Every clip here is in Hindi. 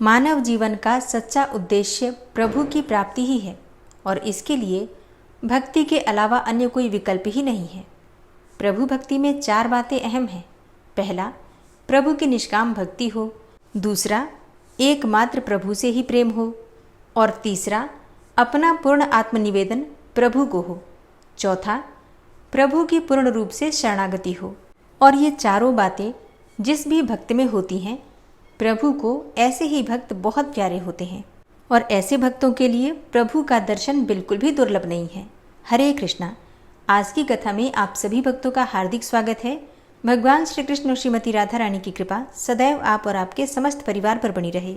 मानव जीवन का सच्चा उद्देश्य प्रभु की प्राप्ति ही है और इसके लिए भक्ति के अलावा अन्य कोई विकल्प ही नहीं है। प्रभु भक्ति में 4 बातें अहम हैं। पहला, प्रभु की निष्काम भक्ति हो। दूसरा, एकमात्र प्रभु से ही प्रेम हो। और तीसरा, अपना पूर्ण आत्मनिवेदन प्रभु को हो। चौथा, प्रभु की पूर्ण रूप से शरणागति हो। और ये चारों बातें जिस भी भक्त में होती हैं, प्रभु को ऐसे ही भक्त बहुत प्यारे होते हैं और ऐसे भक्तों के लिए प्रभु का दर्शन बिल्कुल भी दुर्लभ नहीं है। हरे कृष्णा। आज की कथा में आप सभी भक्तों का हार्दिक स्वागत है। भगवान श्री कृष्ण और श्रीमती राधा रानी की कृपा सदैव आप और आपके समस्त परिवार पर बनी रहे।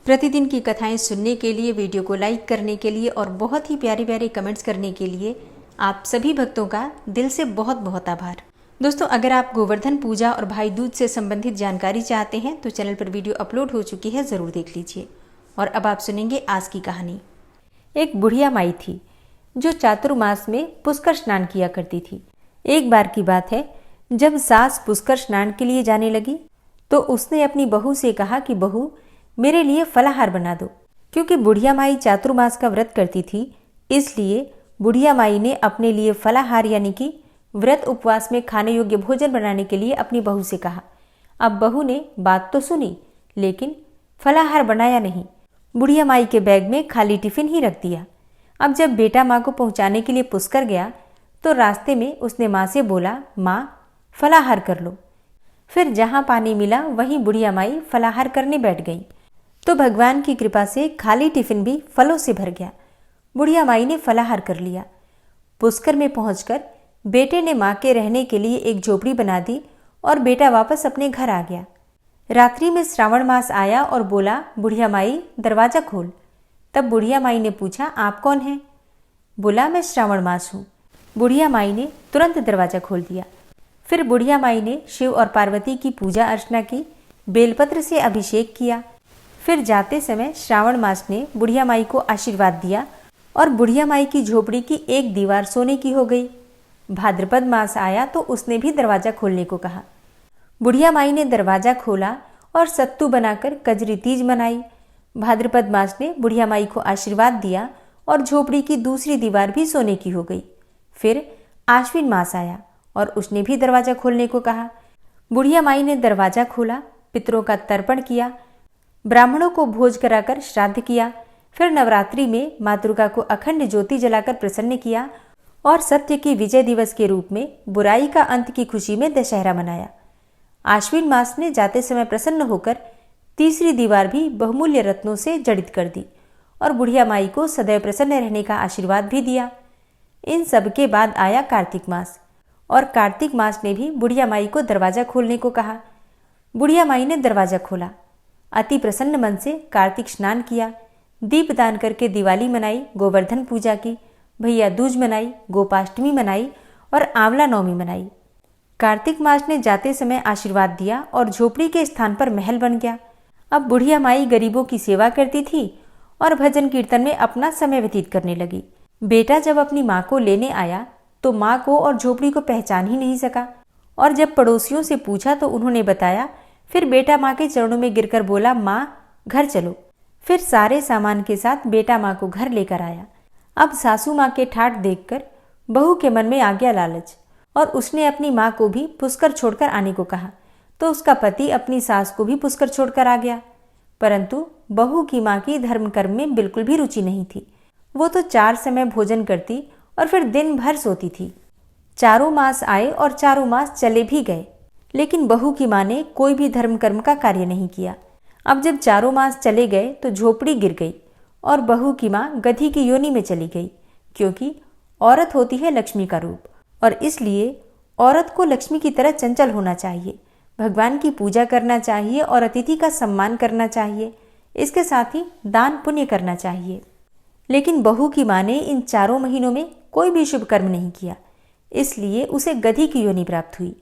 प्रतिदिन की कथाएं सुनने के लिए, वीडियो को लाइक करने के लिए और बहुत ही प्यारे प्यारे कमेंट्स करने के लिए आप सभी भक्तों का दिल से बहुत बहुत आभार। दोस्तों, अगर आप गोवर्धन पूजा और भाई दूज से संबंधित जानकारी चाहते हैं तो चैनल पर वीडियो अपलोड हो चुकी है, ज़रूर देख लीजिए। और अब आप सुनेंगे आज की कहानी। एक बुढ़िया माई थी जो चातुर्मास में पुष्कर स्नान किया करती थी। एक बार की बात है, जब सास पुष्कर स्नान के लिए जाने लगी तो उसने अपनी बहू से कहा कि बहू, मेरे लिए फलाहार बना दो। क्योंकि बुढ़िया माई चातुर्मास का व्रत करती थी, इसलिए बुढ़िया माई ने अपने लिए फलाहार यानी कि व्रत उपवास में खाने योग्य भोजन बनाने के लिए अपनी बहू से कहा। अब बहू ने बात तो सुनी लेकिन फलाहार बनाया नहीं। बुढ़िया माई के बैग में खाली टिफिन ही रख दिया। अब जब बेटा माँ को पहुँचाने के लिए पुष्कर गया तो रास्ते में उसने माँ से बोला, माँ फलाहार कर लो। फिर जहाँ पानी मिला वहीं बुढ़िया माई फलाहार करने बैठ गई तो भगवान की कृपा से खाली टिफिन भी फलों से भर गया। बुढ़िया माई ने फलाहार कर लिया। पुष्कर में पहुंचकर बेटे ने माँ के रहने के लिए एक झोपड़ी बना दी और बेटा वापस अपने घर आ गया। रात्रि में श्रावण मास आया और बोला, बुढ़िया माई दरवाज़ा खोल। तब बुढ़िया माई ने पूछा, आप कौन हैं? बोला, मैं श्रावण मास हूँ। बुढ़िया माई ने तुरंत दरवाज़ा खोल दिया। फिर बुढ़िया माई ने शिव और पार्वती की पूजा अर्चना की, बेलपत्र से अभिषेक किया। फिर जाते समय श्रावण मास ने बुढ़िया माई को आशीर्वाद दिया और बुढ़िया माई की झोपड़ी की एक दीवार सोने की हो गई। भाद्रपद मास आया तो उसने भी दरवाज़ा खोलने को कहा। बुढ़िया माई ने दरवाज़ा खोला और सत्तू बनाकर कजरी तीज मनाई। भाद्रपद मास ने बुढ़िया माई को आशीर्वाद दिया और झोपड़ी की दूसरी दीवार भी सोने की हो गई। फिर आश्विन मास आया और उसने भी दरवाज़ा खोलने को कहा। बुढ़िया माई ने दरवाज़ा खोला, पितरों का तर्पण किया, ब्राह्मणों को भोज कराकर श्राद्ध किया। फिर नवरात्रि में माँ दुर्गा को अखंड ज्योति जलाकर प्रसन्न किया और सत्य की विजय दिवस के रूप में बुराई का अंत की खुशी में दशहरा मनाया। आश्विन मास ने जाते समय प्रसन्न होकर तीसरी दीवार भी बहुमूल्य रत्नों से जड़ित कर दी और बुढ़िया माई को सदैव प्रसन्न रहने का आशीर्वाद भी दिया। इन सब के बाद आया कार्तिक मास और कार्तिक मास ने भी बुढ़िया माई को दरवाज़ा खोलने को कहा। बुढ़िया माई ने दरवाज़ा खोला, अति प्रसन्न मन से कार्तिक स्नान किया, दीपदान करके दिवाली मनाई, गोवर्धन पूजा की, भैया दूज मनाई, गोपाष्टमी मनाई और आंवला नवमी मनाई। कार्तिक मास ने जाते समय आशीर्वाद दिया और झोपड़ी के स्थान पर महल बन गया। अब बुढ़िया माई गरीबों की सेवा करती थी और भजन कीर्तन में अपना समय व्यतीत करने लगी। बेटा जब अपनी माँ को लेने आया तो माँ को और झोपड़ी को पहचान ही नहीं सका और जब पड़ोसियों से पूछा तो उन्होंने बताया। फिर बेटा माँ के चरणों में गिरकर बोला, माँ घर चलो। फिर सारे सामान के साथ बेटा माँ को घर लेकर आया। अब सासू माँ के ठाठ देखकर बहू के मन में आ गया लालच और उसने अपनी माँ को भी पुष्कर छोड़कर आने को कहा तो उसका पति अपनी सास को भी पुष्कर छोड़कर आ गया। परंतु बहू की माँ की धर्म कर्म में बिल्कुल भी रुचि नहीं थी। वो तो 4 समय भोजन करती और फिर दिन भर सोती थी। 4 मास आए और 4 मास चले भी गए, लेकिन बहू की माँ ने कोई भी धर्म कर्म का कार्य नहीं किया। अब जब 4 मास चले गए तो झोपड़ी गिर गई और बहू की माँ गधी की योनि में चली गई, क्योंकि औरत होती है लक्ष्मी का रूप और इसलिए औरत को लक्ष्मी की तरह चंचल होना चाहिए, भगवान की पूजा करना चाहिए और अतिथि का सम्मान करना चाहिए। इसके साथ ही दान पुण्य करना चाहिए। लेकिन बहू की माँ ने इन 4 महीनों में कोई भी शुभ कर्म नहीं किया, इसलिए उसे गधी की योनि प्राप्त हुई।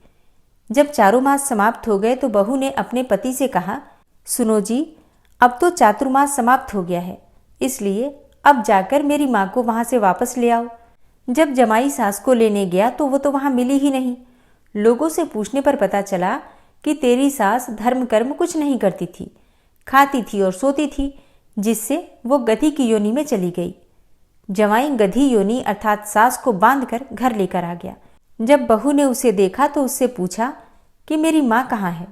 जब 4 मास समाप्त हो गए तो बहू ने अपने पति से कहा, सुनो जी, अब तो चातुर्मास समाप्त हो गया है, इसलिए अब जाकर मेरी माँ को वहाँ से वापस ले आओ। जब जमाई सास को लेने गया तो वो तो वहाँ मिली ही नहीं। लोगों से पूछने पर पता चला कि तेरी सास धर्म कर्म कुछ नहीं करती थी, खाती थी और सोती थी, जिससे वो गधी की योनि में चली गई। जवाई गधी योनि अर्थात सास को बांधकर घर लेकर आ गया। जब बहू ने उसे देखा तो उससे पूछा कि मेरी माँ कहाँ है।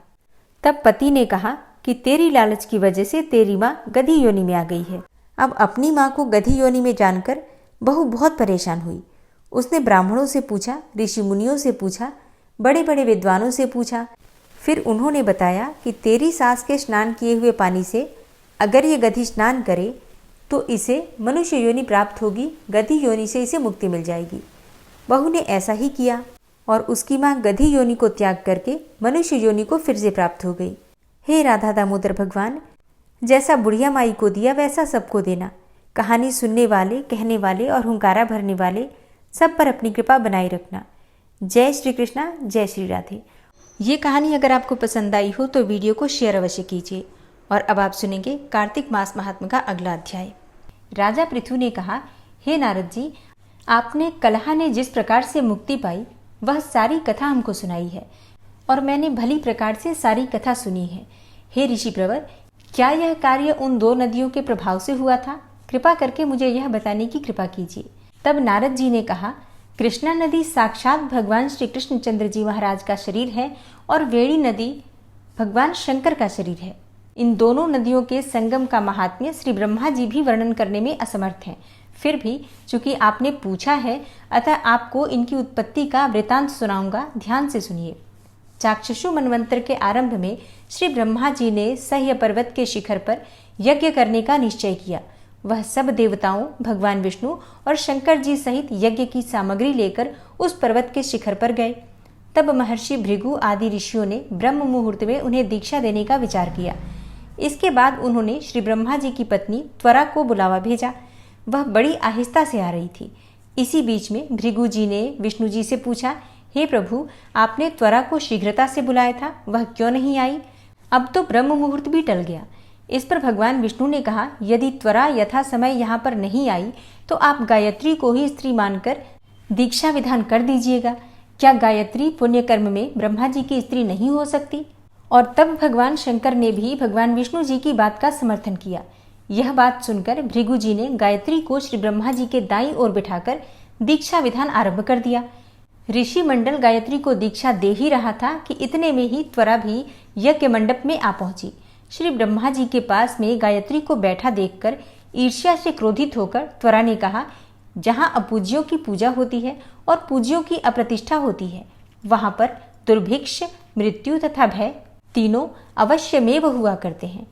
तब पति ने कहा कि तेरी लालच की वजह से तेरी माँ गधी योनि में आ गई है। अब अपनी माँ को गधी योनि में जानकर बहू बहुत परेशान हुई। उसने ब्राह्मणों से पूछा, ऋषि मुनियों से पूछा, बड़े बड़े विद्वानों से पूछा। फिर उन्होंने बताया कि तेरी सास के स्नान किए हुए पानी से अगर ये गधी स्नान करे तो इसे मनुष्य योनि प्राप्त होगी, गधी योनि से इसे मुक्ति मिल जाएगी। बहू ने ऐसा ही किया और उसकी माँ गधी योनि को त्याग करके मनुष्य योनि को फिर से प्राप्त हो गई। हे राधा दामोदर भगवान, जैसा बुढ़िया माई को दिया वैसा सबको देना। कहानी सुनने वाले, कहने वाले और हुंकारा भरने वाले सब पर अपनी कृपा बनाए रखना। जय श्री कृष्णा, जय श्री राधे। ये कहानी अगर आपको पसंद आई हो तो वीडियो को शेयर अवश्य कीजिए। और अब आप सुनेंगे कार्तिक मास महात्म्य का अगला अध्याय। राजा पृथु ने कहा, हे नारद जी, आपने कलहा ने जिस प्रकार से मुक्ति पाई वह सारी कथा हमको सुनाई है और मैंने भली प्रकार से सारी कथा सुनी है। हे ऋषि प्रवर, क्या यह कार्य उन 2 नदियों के प्रभाव से हुआ था? कृपा करके मुझे यह बताने की कृपा कीजिए। तब नारद जी ने कहा, कृष्णा नदी साक्षात भगवान श्री कृष्णचंद्र जी महाराज का शरीर है और वेणी नदी भगवान शंकर का शरीर है। इन दोनों नदियों के संगम का महात्म्य श्री ब्रह्मा जी भी वर्णन करने में असमर्थ हैं। फिर भी चूंकि आपने पूछा है, अतः आपको इनकी उत्पत्ति का वृतांत सुनाऊंगा, ध्यान से सुनिए। चाक्षुषु मनवंतर के आरंभ में श्री ब्रह्मा जी ने सह्य पर्वत के शिखर पर यज्ञ करने का निश्चय किया। वह सब देवताओं, भगवान विष्णु और शंकर जी सहित यज्ञ की सामग्री लेकर उस पर्वत के शिखर पर गए। तब महर्षि भृगु आदि ऋषियों ने ब्रह्म मुहूर्त में उन्हें दीक्षा देने का विचार किया। इसके बाद उन्होंने श्री ब्रह्मा जी की पत्नी त्वरा को बुलावा भेजा। वह बड़ी आहिस्ता से आ रही थी। इसी बीच में भृगु जी ने विष्णु जी से पूछा, हे प्रभु, आपने त्वरा को शीघ्रता से बुलाया था, वह क्यों नहीं आई? अब तो ब्रह्म मुहूर्त भी टल गया। इस पर भगवान विष्णु ने कहा, यदि त्वरा यथा समय यहाँ पर नहीं आई तो आप गायत्री को ही स्त्री मानकर दीक्षा विधान कर दीजिएगा। क्या गायत्री पुण्य कर्म में ब्रह्मा जी की स्त्री नहीं हो सकती? और तब भगवान शंकर ने भी भगवान विष्णु जी की बात का समर्थन किया। यह बात सुनकर भृगु जी ने गायत्री को श्री ब्रह्मा जी के दाईं ओर बिठाकर दीक्षा विधान आरंभ कर दिया। ऋषि मंडल गायत्री को दीक्षा दे ही रहा था कि इतने में ही त्वरा भी यज्ञ मंडप में आ पहुंची। श्री ब्रह्मा जी के पास में गायत्री को बैठा देखकर ईर्ष्या से क्रोधित होकर त्वरा ने कहा, जहां अपूज्यों की पूजा होती है और पूज्यों की अप्रतिष्ठा होती है, वहां पर दुर्भिक्ष, मृत्यु तथा भय तीनों अवश्यमेव हुआ करते हैं।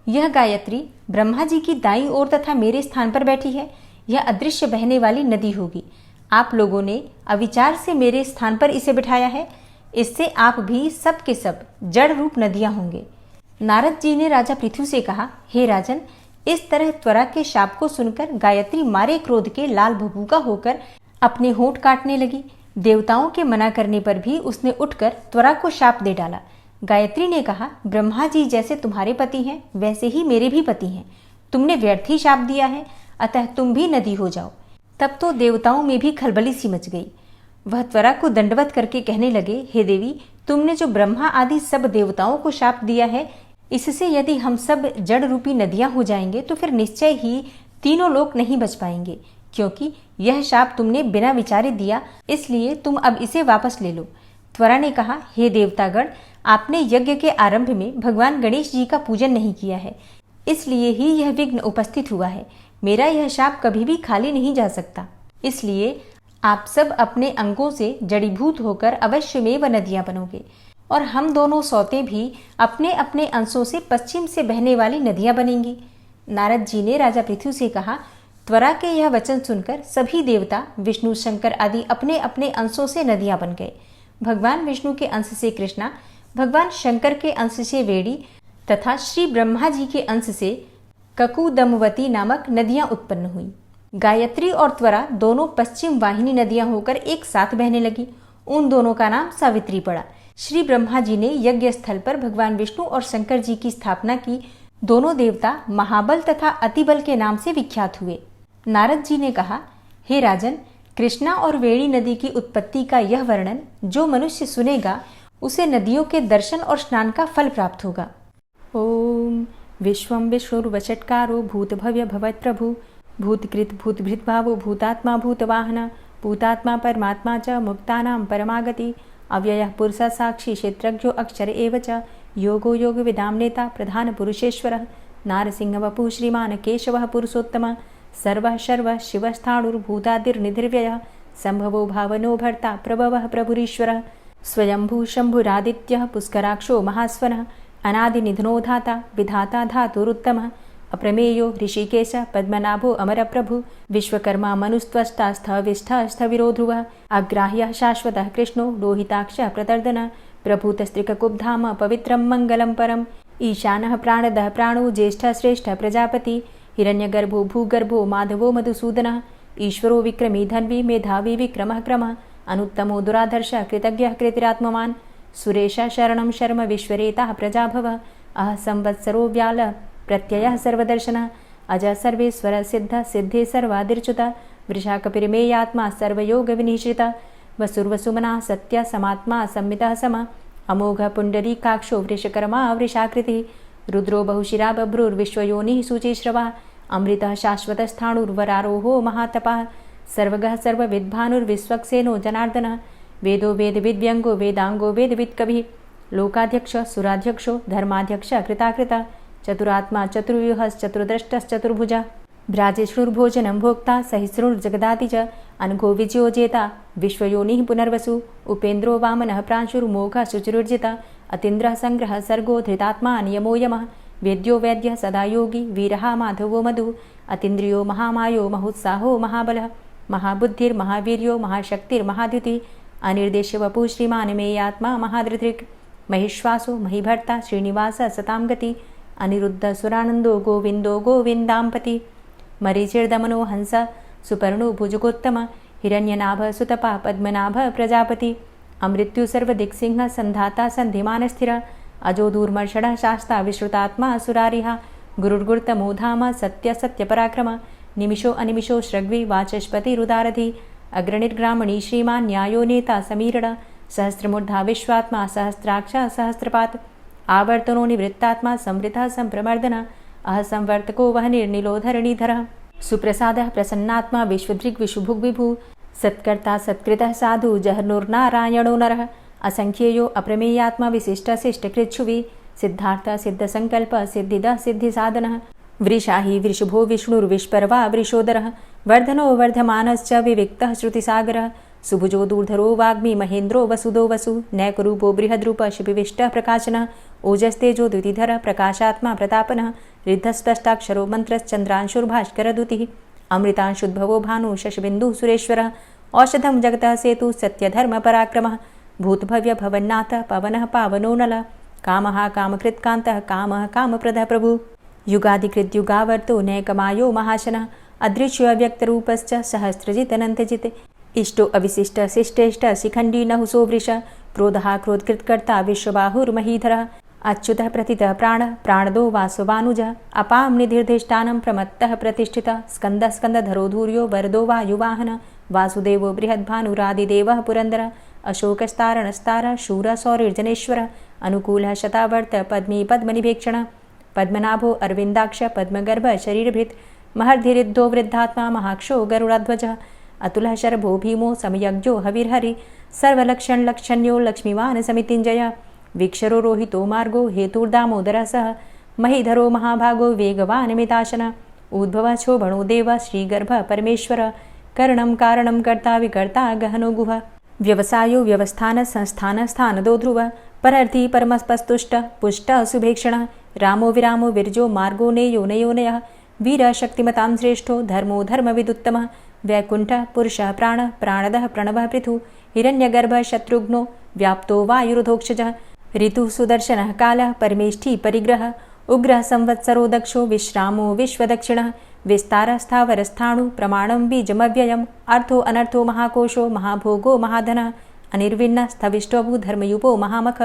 यह गायत्री ब्रह्मा जी की दाईं ओर तथा मेरे स्थान पर बैठी है। यह अदृश्य बहने वाली नदी होगी। आप लोगों ने अविचार से मेरे स्थान पर इसे बिठाया है। इससे आप भी सब के सब जड़ रूप नदियां होंगे। नारद जी ने राजा पृथु से कहा, हे राजन, इस तरह त्वरा के शाप को सुनकर गायत्री मारे क्रोध के लाल भभूका होकर अपने होंठ काटने लगी। देवताओं के मना करने पर भी उसने उठकर त्वरा को शाप दे डाला। गायत्री ने कहा, ब्रह्मा जी जैसे तुम्हारे पति हैं वैसे ही मेरे भी पति हैं। तुमने व्यर्थ ही शाप दिया है, अतः तुम भी नदी हो जाओ। तब तो देवताओं में भी खलबली सी मच गई। वह त्वरा को दंडवत करके कहने लगे, हे देवी, तुमने जो ब्रह्मा आदि सब देवताओं को शाप दिया है, इससे यदि हम सब जड़ रूपी नदियां हो जाएंगे तो फिर निश्चय ही तीनों लोक नहीं बच पाएंगे, क्योंकि यह शाप तुमने बिना विचारे दिया, इसलिए तुम अब इसे वापस ले लो। त्वरा ने कहा, हे देवतागण, आपने यज्ञ के आरंभ में भगवान गणेश जी का पूजन नहीं किया है, इसलिए ही यह विघ्न उपस्थित हुआ है। मेरा यह शाप कभी भी खाली नहीं जा सकता। इसलिए आप सब अपने अंगों से जड़ीभूत होकर अवश्यमेव नदियां बनोगे और हम दोनों सौते भी अपने अपने अंशों से पश्चिम से बहने वाली नदियां बनेंगी। नारद जी ने राजा पृथु से कहा, त्वरा के यह वचन सुनकर सभी देवता, विष्णु, शंकर आदि अपने अपने अंशों से नदियां बन गए। भगवान विष्णु के अंश से कृष्णा, भगवान शंकर के अंश से वेणी तथा श्री ब्रह्मा जी के अंश से ककुदमवती नामक नदियां उत्पन्न हुई। गायत्री और त्वरा दोनों पश्चिम वाहिनी नदियां होकर एक साथ बहने लगी। उन दोनों का नाम सावित्री पड़ा। श्री ब्रह्मा जी ने यज्ञ स्थल पर भगवान विष्णु और शंकर जी की स्थापना की। दोनों देवता महाबल तथा अतिबल के नाम से विख्यात हुए। नारद जी ने कहा, हे राजन, कृष्णा और वेणी नदी की उत्पत्ति का यह वर्णन जो मनुष्य सुनेगा उसे नदियों के दर्शन और स्नान का फल प्राप्त होगा। ओम विश्वं विष्णुर्वषट्कारो भूतभव्य भवत्प्रभु भूतकृत भूतभृद्भावो भूतात्मा भूतवाहन भूतात्मा परमात्मा च मुक्तानां परमागति अव्ययः पुरुषः साक्षी क्षेत्रज्ञो अक्षर एव च योगो योगविदां नेता प्रधानपुरुषेश्वरः नारसिंहवपुः श्रीमान् केशवः पुरुषोत्तमः सर्वः शर्वः शिवस्थाणुर्भूतादिर्निधिर्व्ययः सम्भवो भावनो भर्ता प्रभवः प्रभुरीश्वरः स्वयंभू शम्भुरादित्यः पुष्कराक्षो महास्वनः अनादिनिधनो धाता विधाता धातुरुत्तमः अप्रमेयो ऋषिकेश पद्मनाभो अमरप्रभु विश्वकर्मा मनुस्त्वष्टा स्थविष्ठः स्थविरो ध्रुवः अग्राह्यः शाश्वतः कृष्णो लोहिताक्षः प्रतर्दनः प्रभूतस्त्रिककुब्धाम पवित्रं मङ्गलं परम् ईशानः प्राणदः प्राणो ज्येष्ठः श्रेष्ठः प्रजापति हिरण्यगर्भो भूगर्भो माधवो मधुसूदनः ईश्वरो विक्रमी धन्वी मेधावी विक्रमः क्रमः अनुत्तमो दुराधर्षः कृतज्ञः कृतिरात्मवान् सुरेशः शरणं शर्म विश्वरेताः प्रजाभवः अह संवत्सरो व्यालः प्रत्ययः सर्वदर्शनः अजः सर्वेश्वरः सिद्धः सिद्धे सर्वादिर्च्युतः वृषाकपिर्मेयात्मा सर्वयोगविनिश्रितः वसुर्वसुमनः सत्यः समात्मा संमितः समः अमोघः पुण्डरीकाक्षो वृषकर्मा वृषाकृतिः रुद्रो बहुशिरा बभ्रुर्विश्वयोनिः शुचिश्रवः अमृतः शाश्वतस्थाणुर्वरारोहो महातपः सर्वगः सर्वविद्भानुर्विश्वक्सेनो जनार्दनः वेदो वेदविद्व्यङ्गो वेदाङ्गो वेदवित्कविः लोकाध्यक्षः सुराध्यक्षो धर्माध्यक्षः कृताकृतः चतुरात्मा चतुर्व्यूहश्चतुर्द्रष्टश्चतुर्भुजः भ्राजिष्णुर्भोजनं भोक्ता सहिष्णुर्जगदाति च अनघो विजयोजेता विश्वयोनिः पुनर्वसु उपेन्द्रो वामनः प्रांशुर्मोघः शुचिरुर्जितः अतीन्द्रः सङ्ग्रहः सर्गो धृतात्मा नियमो यमः वेद्यो वैद्यः सदा योगी वीरः माधवो मधु अतीन्द्रियो महामायो महोत्साहो महाबलः महाबुद्धिर्महावीर्यो महाशक्तिर्महाद्युतिः अनिर्देश्यवपुः श्रीमान् मेयात्मा महाधृतिर् महिश्वासो महीभर्ता श्रीनिवासः सतां गति अनिरुद्ध सुरानन्दो गोविन्दो गोविन्दाम्पति मरीचिर्दमनो हंस सुपर्णो भुजगोत्तम हिरण्यनाभ सुतपा पद्मनाभ प्रजापति अमृत्यु सर्वदिक्सिंह संधाता संधिमानस्थिर अजो दूर्मर्षणः शास्ता विश्रुतात्मा सुरारिहा गुरुर्गुर्तमो धाम सत्य सत्यपराक्रम निमिषो अनिमिषो श्रग्वी वाचस्पतिरुदारधि अग्रणिर्ग्रामणी श्रीमान् न्यायो नेता समीरण सहस्रमूर्धा विश्वात्मा सहस्राक्षा सहस्रपात् आवर्तनो निवृत्तात्मा संवृतः संप्रमर्दन अहसंवर्तको वह निर्निलोधरणीधरः सुप्रसादः प्रसन्नात्मा विश्वदृग् विशुभुग्विभु सत्कर्ता सत्कृतः साधु जहनुर्नारायणो नरः असंख्येयो अप्रमेयात्मा विशिष्टशिष्टकृच्छुवि सिद्धार्थ सिद्धसंकल्प सिद्धिदः सिद्धिसाधनः वृषाहि वृषभो विष्णुर्विष्पर्वा वृषोदरः वर्धनो वर्धमानश्च विविक्तः श्रुतिसागरः सुभुजो दूर्धरो वाग्मी महेन्द्रो वसुदो वसु नैकरूपो बृहद्रूप शिपिविष्टः प्रकाशनः ओजस्तेजो द्युतिधरः प्रकाशात्मा प्रतापनः रिद्धस्पष्टाक्षरो मन्त्रश्चन्द्रांशुर्भास्करदुतिः अमृतांशुद्भवो भानु शशबिन्दुः सुरेश्वरः औषधं जगतः सेतु सत्यधर्मपराक्रमः भूतभव्य भवन्नाथ पवनः पावनो नलः कामः कामकृत्कान्तः कामः कामप्रदः प्रभु युगादिकृद्युगावर्तो नैकमायो महाशनः अदृश्योऽव्यक्तरूपश्च सहस्रजितनन्तजित् इष्टो अविशिष्ट शिष्टेष्ट शिखण्डी नहुसो वृष क्रोधः क्रोधकृत्कर्ता विश्वबाहुर्महीधरः अच्युतः प्रतितः प्राणः प्राणदो वासवानुजः अपां निधिर्धिष्ठानं प्रमत्तः प्रतिष्ठितः स्कन्दः स्कन्दधरो धूर्यो वरदो वायुवाहनः वासुदेवो बृहद्भानुरादिदेवः पुरन्दरः अशोकस्तारणस्तारः शूरः सौरिर्जनेश्वरः अनुकूलः शतावर्त पद्मी पद्मनिभेक्षणः पद्मनाभो अरविन्दाक्ष पद्मगर्भ शरीरभृत् महर्धिरिद्धो वृद्धात्मा महाक्षो गरुडाध्वजः अतुलः शरभो भीमो समयज्ञो हविर्हरि सर्वलक्षणलक्षण्यो लक्ष्मीवान् समितिञ्जय वीक्षरो रोहितो मार्गो हेतुर्दामोदरः सह महीधरो महाभागो वेगवान् मिताशनः उद्भवः शोभणो देव श्रीगर्भ परमेश्वर करणं कारणं कर्ता विकर्ता गहनो गुह व्यवसायो व्यवस्थान संस्थान स्थानदो ध्रुव परर्थी परमस्पस्तुष्ट पुष्ट सुभेक्षणः रामो विरामो विरजो मार्गो नेयो नयोनयः वीर शक्तिमतां श्रेष्ठो धर्मो धर्मविदुत्तमः वैकुण्ठः पुरुषः प्राणः प्राणदः प्रणवः पृथु हिरण्यगर्भः शत्रुघ्नो व्याप्तो वायुरुधोक्षजः ऋतुः सुदर्शनः कालः परमेष्ठी परिग्रहः उग्रः संवत्सरो दक्षो विश्रामो विश्वदक्षिणः विस्तारः स्थावरस्थाणु प्रमाणं बीजमव्ययम् अर्थो अनर्थो महाकोशो महाभोगो महाधनः अनिर्विण्णः स्थविष्टोऽभू धर्मयुपो महामख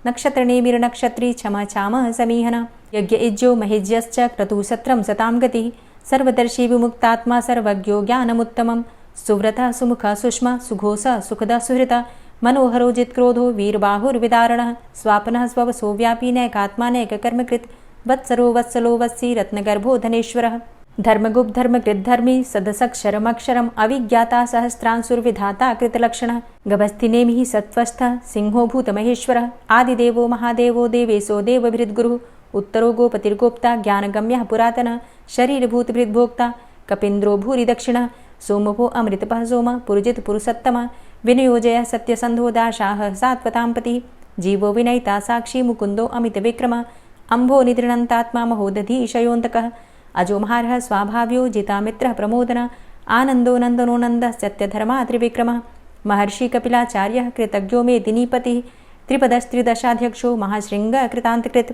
नक्षत्रनेमिर्नक्षत्री क्षम छामः समीहनः यज्ञ इज्जो महिज्यश्च क्रतुः सत्रं सतां गतिः सर्वदर्शी विमुक्तात्मा सर्वज्ञो ज्ञानमुत्तमं सुव्रतः सुमुखः सुष्मा सुघोषः सुखदः सुहृतः मनोहरो जित्क्रोधो वीरबाहुर्विदारणः स्वापनः स्ववसो व्यापी नैकात्मा नैककर्मकृत् वत्सरो वत्सलो वत्सी रत्नगर्भो धनेश्वरः धर्मगुप्त धर्मकृद्धर्मी सदसक्षरमक्षरम् अविज्ञाता सहस्रांशुर्विधाता कृतलक्षणः गभस्तिनेमिः सत्त्वस्थः सिंहो भूतमहेश्वरः आदिदेवो महादेवो देवेशो देवभृद्गुरुः उत्तरो गोपतिर्गोप्ता ज्ञानगम्यः पुरातनः शरीरभूतभृद्भोक्ता कपीन्द्रो भूरि दक्षिणः सोमभो अमृतपः सोमः पुरुजित पुरुषोत्तमः विनियोजयः सत्यसन्धो दाशाः सात्वतां पतिः जीवो विनयिता साक्षी मुकुन्दो अमितविक्रमः अम्भो निद्रणन्तात्मा महोदधीशयोऽन्तकः अजो महारः स्वाभाव्यो जितामित्रः प्रमोदनः आनन्दो नन्दनो नन्दः सत्यधर्मा त्रिविक्रमः महर्षि कपिलाचार्यः कृतज्ञो मेदिनीपतिः त्रिपदस्त्रिदशाध्यक्षो महाशृङ्गः कृतान्तकृत्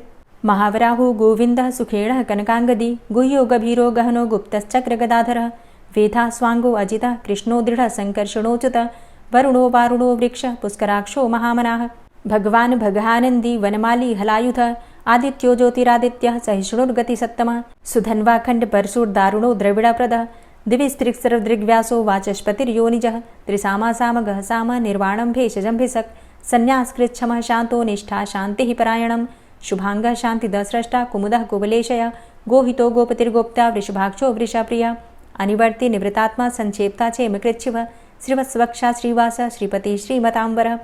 महावराहो गोविन्दः सुखेणः कनकाङ्गदी गुह्यो गभीरो गहनो गुप्तश्चक्रगदाधरः वेधा स्वाङ्गो अजितः कृष्णो दृढः सङ्कर्षणोच्युतः वरुणो वारुणो वृक्षः पुष्कराक्षो महामनाः भगवान् भगानन्दी वनमाली हलायुधः आदित्यो ज्योतिरादित्यः सहिष्णुर्गतिसत्तमः सुधन्वाखण्ड परशुर्दारुणो द्रविडप्रदः दिविस्त्रिक्सर्वदृग्व्यासो वाचस्पतिर्योनिजः त्रिसामासामगः साम निर्वाणं भेषजं सन्न्यासकृच्छमः शान्तो निष्ठा शान्तिः परायणं शुभाङ्गः शान्तिदस्रष्टा कुमुदः कुवलेशय गोहितो गोपतिर्गोप्ता वृषभाक्षो वृषप्रियः अनिवर्ति निवृतात्मा संक्षेप्ता चेमकृच्छिवः श्रीवत्सवक्षा श्रीवास श्रीपति श्रीमताम्बरः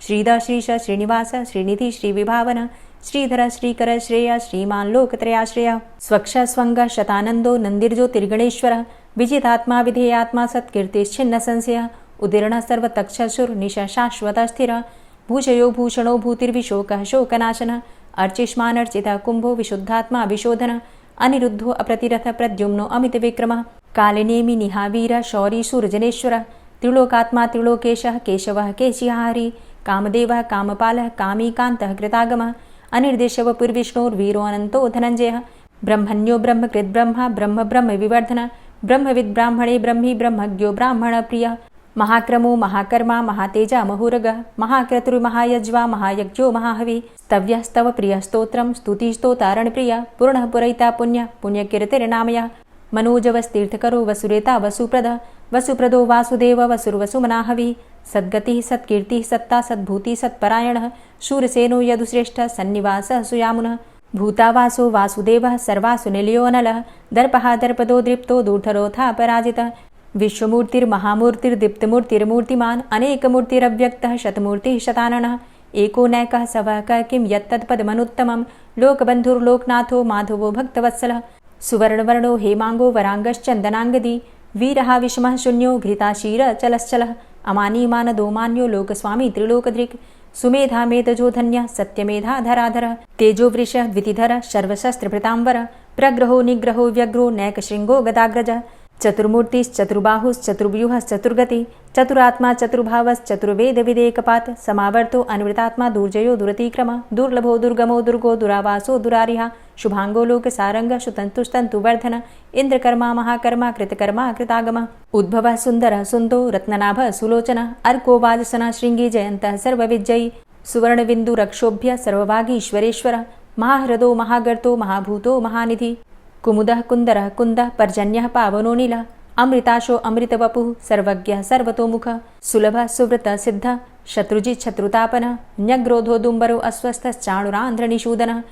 श्रीद श्रीश श्रीनिवास श्रीनिधि श्रीविभावन श्रीधर श्रीकर श्रेय श्रीमान् लोकत्रयाश्रयः स्वक्ष स्वङ्ग शतानन्दो नन्दिर्ज्योतिर्गणेश्वरः विजितात्मा विधेयात्मा सत्कीर्तिश्छिन्न संशयः उदीर्णः सर्वतक्षसुर्निश शाश्वतस्थिरः भूषयो भूषणो भूतिर्विशोकः शोकनाशनः अर्चिष्मानर्चितः कुम्भो विशुद्धात्मा विशोधनः अनिरुद्धो अप्रतिरथ प्रद्युम्नो अमितविक्रमः कालिनेमि निहावीर शौरी सूर्जनेश्वरः त्रिलोकात्मा त्रिलोकेशः केशवः केशिहारी कामदेवः कामपालः कामीकान्तः कृतागमः अनिर्देशवपुर्विष्णोर्वीरो अनन्तो धनञ्जयः ब्रह्मण्यो ब्रह्मकृद्ब्रह्मा ब्रह्म ब्रह्म विवर्धनः ब्रह्मविद् ब्राह्मणे ब्रह्मी ब्रह्मज्ञो ब्राह्मणप्रियः महाक्रमो महाकर्मा महातेजा महोरगः महाक्रतुर्महायज्वा महायज्ञो महाहवि स्तव्यः स्तव प्रियः स्तोत्रं स्तुतिस्तोतारणप्रियः पूर्णः पुरैता पुण्यः पुण्यकीर्तिर्नामयः मनोजवस्तीर्थकरो वसुरेता वसुप्रदः वसुप्रदो वासुदेव वसुर्वसुमनाहवि सद्गतिः सत्कीर्तिः सत्ता सद्भूतिः सत्परायणः शूरसेनो यदुश्रेष्ठः सन्निवासः सुयामुनः भूतावासो वासुदेवः सर्वासु निलयोऽनलः दर्पः दर्पदो दृप्तो दूर्धरोथा पराजितः विश्वमूर्तिर्महामूर्तिर्दीप्तमूर्तिर्मूर्तिमान् अनेकमूर्तिरव्यक्तः शतमूर्तिः शताननः एको नैकः सवः किं यत्तत्पदमनुत्तमं लोकबन्धुर्लोकनाथो माधवो भक्तवत्सलः सुवर्णवर्णो हेमाङ्गो वराङ्गश्चन्दनाङ्गदी वीरः विषमः शून्यो घृताशीरचलश्चलः अमानीमानदोमान्यो लोकस्वामी त्रिलोकधृक् सुमेधा मेधजो धन्यः सत्यमेधाधराधरः तेजोवृषः द्वितिधरः सर्वशस्त्रभृताम्बरः प्रग्रहो निग्रहो व्यग्रो नैकशृङ्गो गदाग्रजः चतुर्मूर्तिश्चतुर्बाहुश्चतुर्व्यूहश्चतुर्गति चतुरात्मा चतुर्भावश्चतुर्वेदविदेकपात् समावर्तो अन्वृतात्मा दुर्जयो दुरतिक्रमः दुर्लभो दुर्गमो दुर्गो दुरावासो दुरारिहा शुभाङ्गो लोकसारङ्गः सुतन्तुस्तन्तुवर्धन इन्द्रकर्मा महाकर्मा कृतकर्मा कृतागमः उद्भवः सुन्दरः सुन्दो रत्ननाभः सुलोचनः अर्को वाजसनः शृङ्गी जयन्तः सर्वविजयी सुवर्णबिन्दुरक्षोभ्य सर्वभागीश्वरेश्वरः महाह्रदो महागर्तो महाभूतो महानिधि कुमुदः कुन्दरः कुन्दः पर्जन्यः पावनो नीलः अमृताशो अमृतवपुः सर्वज्ञः सर्वतोमुखः सुलभः सुव्रतः सिद्धः शत्रुजित् शत्रुतापनः न्यग्रोधोदुम्बरो अस्वस्थश्चाणुरान्ध्रनिषूदनः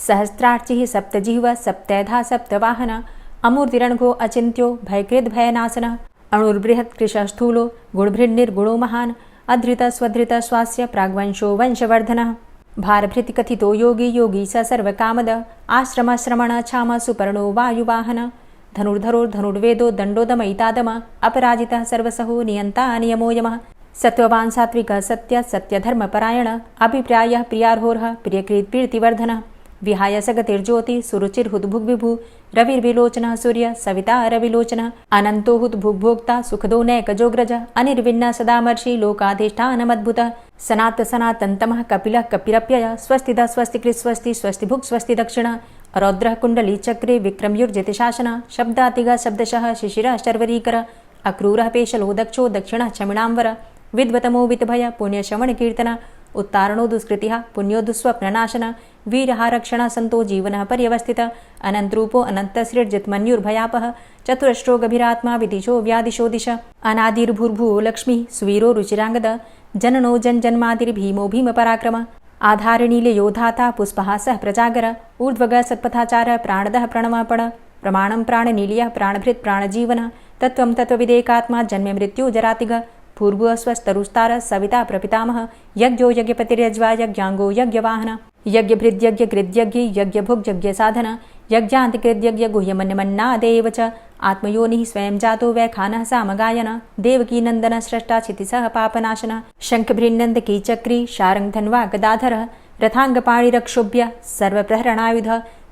सहस्रार्चिः सप्तजिह्वः सप्तैधा सप्तवाहनः अमूर्तिरणघो अचिन्त्यो भयकृद्भयनाशनः अणुर्बृहत्कृशः स्थूलो गुणभृन्निर्गुणो महान् अधृतः स्वधृतः स्वास्य प्राग्वंशो वंशवर्धनः भारभृतिकथितो योगी योगी स सर्वकामदः आश्रमश्रमणः क्षामः सुपर्णो वायुवाहनः धनुर्धरोर्धनुर्वेदो दण्डोदमयितादमः अपराजितः सर्वसहो नियन्ता नियमो यमः सत्त्ववान् सात्विकः सत्यः सत्यधर्मपरायणः अभिप्रायः प्रियार्होरः प्रियकृत्प्रीतिवर्धनः विहाय सगतिर्ज्योति सुरुचिर्हुद्भुग्विभु रविर्विलोचनः सूर्य सविता रविलोचनः अनन्तो हुद्भुग्भोक्ता सुखदो नैकजोग्रजः अनिर्विण्णः सदामर्षि लोकाधिष्ठानमद्भुतः सनात सनातन्तमः कपिलः कपिरप्ययः स्वस्तिदः स्वस्तिकृत् स्वस्ति स्वस्तिभुक् स्वस्ति दक्षिणः रौद्रः कुण्डली चक्रे विक्रमयुर्जितशासनः शब्दातिगः शब्दशः शिशिरः शर्वरीकरः अक्रूरः पेशलो दक्षो दक्षिणः क्षमिणाम्बरः विद्वतमो वितभय पुण्यश्रवणकीर्तनः उत्तारणो दुष्कृतिः पुण्यो दुःस्वप्ननाशनः वीरः रक्षणः सन्तो जीवनः पर्यवस्थितः अनन्तरूपो अनन्तसृर्जितमन्युर्भयापः चतुरश्रो गभीरात्मा विदिशो व्यादिशो दिश अनादिर्भूर्भुवो लक्ष्मीः सुवीरो रुचिराङ्गदः जननो जन्मादिर्भीमो भीमपराक्रमः आधारनील योधाता पुष्पहासः प्रजागर ऊर्ध्वग सत्पथाचार प्राणदः प्रणवापण प्रमाणं प्राणनीलियः प्राणभृत् प्राणजीवन तत्त्वं तत्त्वविदेकात्मा जन्म मृत्यु जरातिग पूर्वस्वस्तरुस्तार सविता प्रपितामह यज्ञो यज्ञपतिर्यज्वा यज्ञांगो यज्ञवाहन यज्ञभृद्यज्ञ कृद्यज्ञ यज्ञभुग् यज्ञसाधन यज्ञान्तिकृद्यज्ञ गुह्यमन्यमन्नादेव च आत्मयोनिः स्वयं जातो वैखानः सामगायन देवकी नंदन स्रष्टा क्षितिसः पापनाशन शंखभृन्नन्द कीचक्री शारङ्गधन्वा गदाधरः रथांगपाणिरक्षोभ्य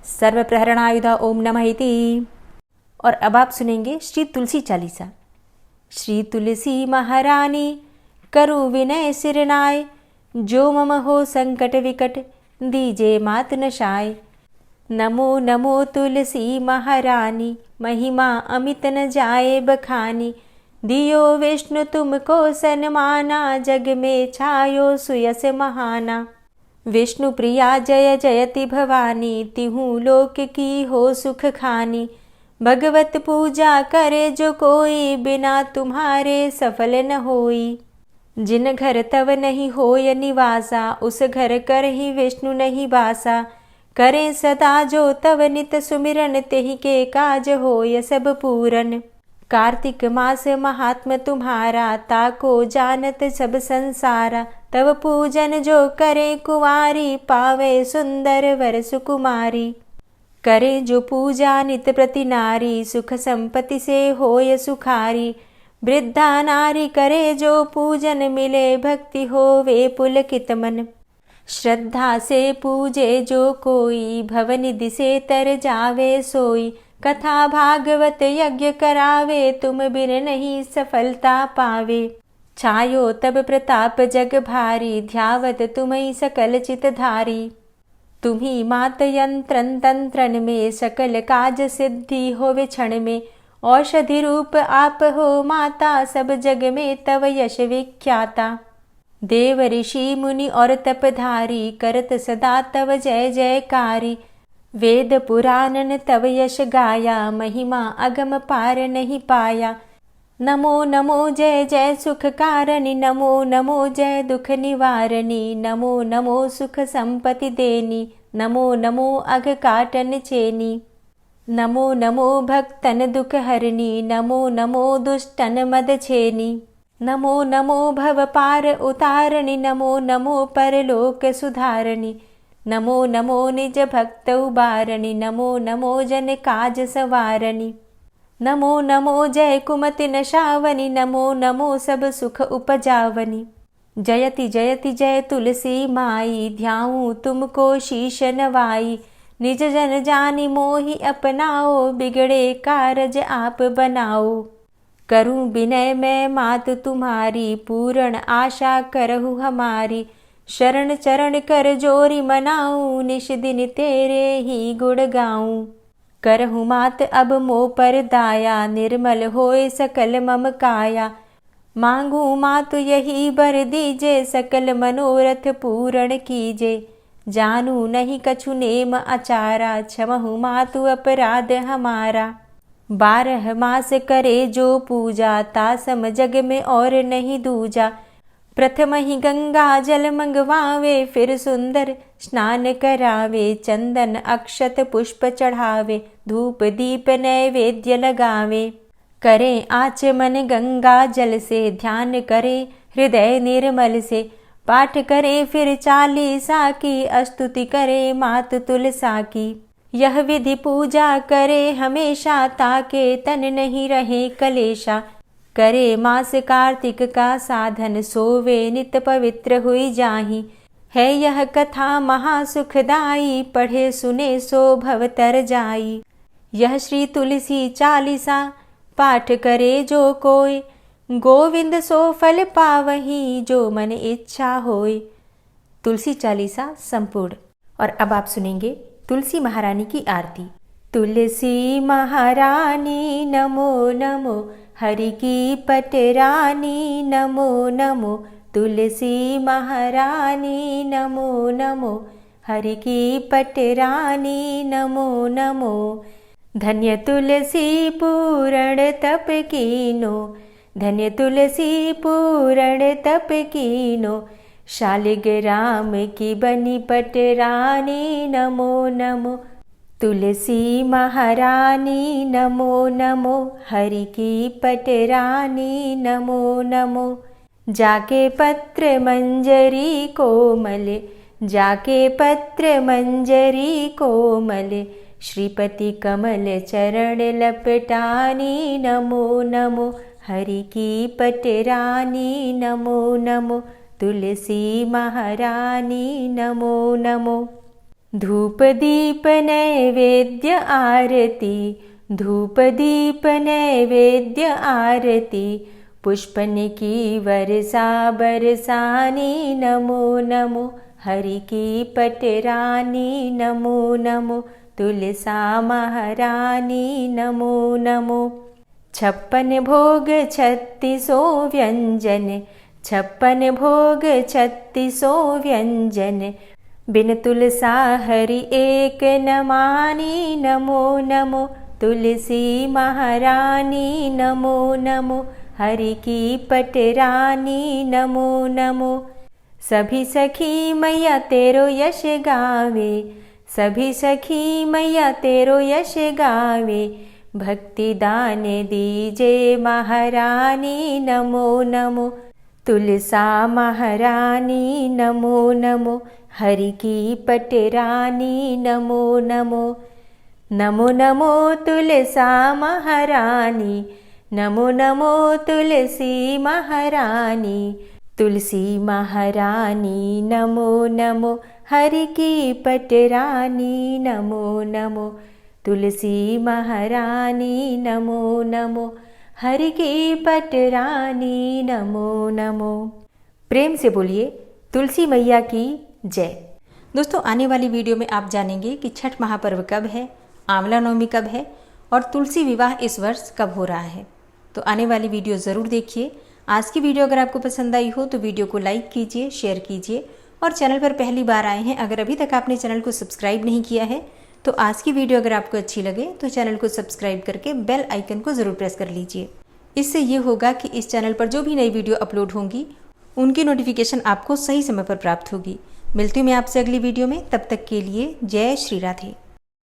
सर्वप्रहरणायुध ओम नमः इति। और अब आप सुनेंगे श्री तुलसी चालीसा। श्री तुलसी महारानी करु विनय सिरनाय जो मम हो संकट विकट दीजे मात नशाय। नमो नमो तुलसी महारानी महिमा अमित न जाए बखानी दियो विष्णु तुमको सन्माना जग में छायो सुयस महाना। विष्णु प्रिया जय जयति भवानी तिहु लोक की हो सुख खानी। भगवत पूजा करे जो कोई बिना तुम्हारे सफल न होई। जिन घर तव नहीं होय निवासा उस घर कर ही विष्णु नहीं बासा। करें सदा जो तव नित सुमिरन तेहि के काज होय सब पूरन। कार्तिक मास महात्म तुम्हारा ताको जानत सब संसारा। तव पूजन जो करे कुंवारी पावे सुंदर वर सुकुमारी। करे जो पूजा नित प्रति नारी सुख संपत्ति से होय सुखारी। वृद्धा नारी करे जो पूजन मिले भक्ति होवे पुलकित मन। श्रद्धा से पूजे जो कोई भवनिधि से तर जावे सोई। कथा भागवत यज्ञ करावे तुम बिन नहीं सफलता पावे। छायो तब प्रताप जग भारी ध्यावत तुम्हि सकल चित धारी। तुम्ही मात यंत्रन तंत्रन में सकल काज सिद्धि होवे क्षण में। औषधि रूप आप हो माता सब जग में तव यश विख्याता। देव ऋषि मुनि और तपधारी करत सदा तव जय जयकारी। वेद पुराणन तव यश गाया महिमा अगम पार नहीं पाया। नमो नमो जय जय सुख कारणि नमो नमो जय दुख निवारणी। नमो नमो सुख संपत्ति देनी नमो नमो अघ काटन चेनी। नमो नमो भक्तन दुख हरणी नमो नमो दुष्टन मद छेनी। नमो नमो भव पार उतारणी नमो नमो परलोक सुधारणी। नमो नमो निज भक्त उबारणी नमो नमो जन काज सवारणी। नमो नमो जय कुमति नशावनी नमो नमो सब सुख उपजावनी। जयति जयति जय तुलसी माई ध्याऊं तुमको शीश नवाई। निज जन जानी मोहि अपनाओ बिगड़े कारज आप बनाओ। करूं विनय मैं मात तुम्हारी पूर्ण आशा करहु हमारी। शरण चरण कर जोरी मनाऊं निश दिन तेरे ही गुण गाऊं। करहु मात अब मो पर दाया निर्मल होए सकल मम काया। मांगू मातु यही बर दीजे सकल मनोरथ पूर्ण कीजे। जानू नहीं कछु नेम आचारा क्षमहु मातु अपराध हमारा। 12 मास करे जो पूजा तासम जग में और नहीं दूजा। प्रथम ही गंगा जल मंगवावे फिर सुंदर स्नान करावे। चंदन अक्षत पुष्प चढ़ावे धूप दीप नैवेद्य लगावे। करे आचमन गंगा जल से ध्यान करे हृदय निर्मल से। पाठ करे फिर चालीसा की स्तुति करे मात तुलसा की। यह विधि पूजा करे हमेशा ताके तन नहीं रहे कलेशा। करे मास कार्तिक का साधन सोवे नित पवित्र हुई जाहि। है यह कथा महासुखदाई पढ़े सुने सो भव तर जाई। यह श्री तुलसी चालीसा पाठ करे जो कोय। गोविंद सो फल पावही जो मन इच्छा होय। तुलसी चालीसा संपूर्ण। और अब आप सुनेंगे तुलसी महारानी की आरती। तुलसी महारानी नमो नमो हरि की पटरानी नमो नमो। तुलसी महारानी नमो नमो हरि की पटरानी नमो नमो। धन्य तुलसी पूर्ण तप कीनो धन्य तुलसी पूर्ण तप कीनो। शालिग्राम की बनी पटरानी नमो नमो, तुलसी महारानी नमो नमो, हरि की पटरानी नमो नमो। जाके पत्र मंजरी कोमल, जाके पत्र मंजरी कोमल, श्रीपति कमल चरण लपटानी नमो नमो, हरि की पटरानी नमो नमो, तुलसी महारानी नमो नमो। धूप दीप नैवेद्य आरती, धूप दीप नैवेद्य आरती, पुष्पन की वर्षा बरसानी नमो नमो, हरि की पटरानी नमो नमो, तुलसा महारानी नमो नमो। 56 भोग 36 व्यंजन, 56 भोग 36 व्यंजन, बिन तुलसा हरि एक न मानी नमो नमो, तुलसी महारानी नमो नमो, हरि की पटरानी नमो नमो। सभी सखी मैया तेरो यश गावे, सभी सखी मैया तेरो यश गावे, भक्ति दान दीजे महारानी नमो नमो, तुलसा महारानी नमो नमो, हरि की पटरानी नमो नमो। नमो नमो तुलसा महारानी, नमो नमो तुलसी महारानी, तुलसी महारानी नमो नमो, हरि की पटरानी नमो नमो, तुलसी महारानी नमो नमो, हरि की पटरानी नमो नमो। प्रेम से बोलिए तुलसी मैया की जय। दोस्तों, आने वाली वीडियो में आप जानेंगे कि छठ महापर्व कब है, आंवला नवमी कब है और तुलसी विवाह इस वर्ष कब हो रहा है। तो आने वाली वीडियो ज़रूर देखिए। आज की वीडियो अगर आपको पसंद आई हो तो वीडियो को लाइक कीजिए, शेयर कीजिए और चैनल पर पहली बार आए हैं, अगर अभी तक आपने चैनल को सब्सक्राइब नहीं किया है तो आज की वीडियो अगर आपको अच्छी लगे तो चैनल को सब्सक्राइब करके बेल आइकन को ज़रूर प्रेस कर लीजिए। इससे ये होगा कि इस चैनल पर जो भी नई वीडियो अपलोड होंगी उनकी नोटिफिकेशन आपको सही समय पर प्राप्त होगी। मिलती हूँ मैं आपसे अगली वीडियो में, तब तक के लिए जय श्री राधे।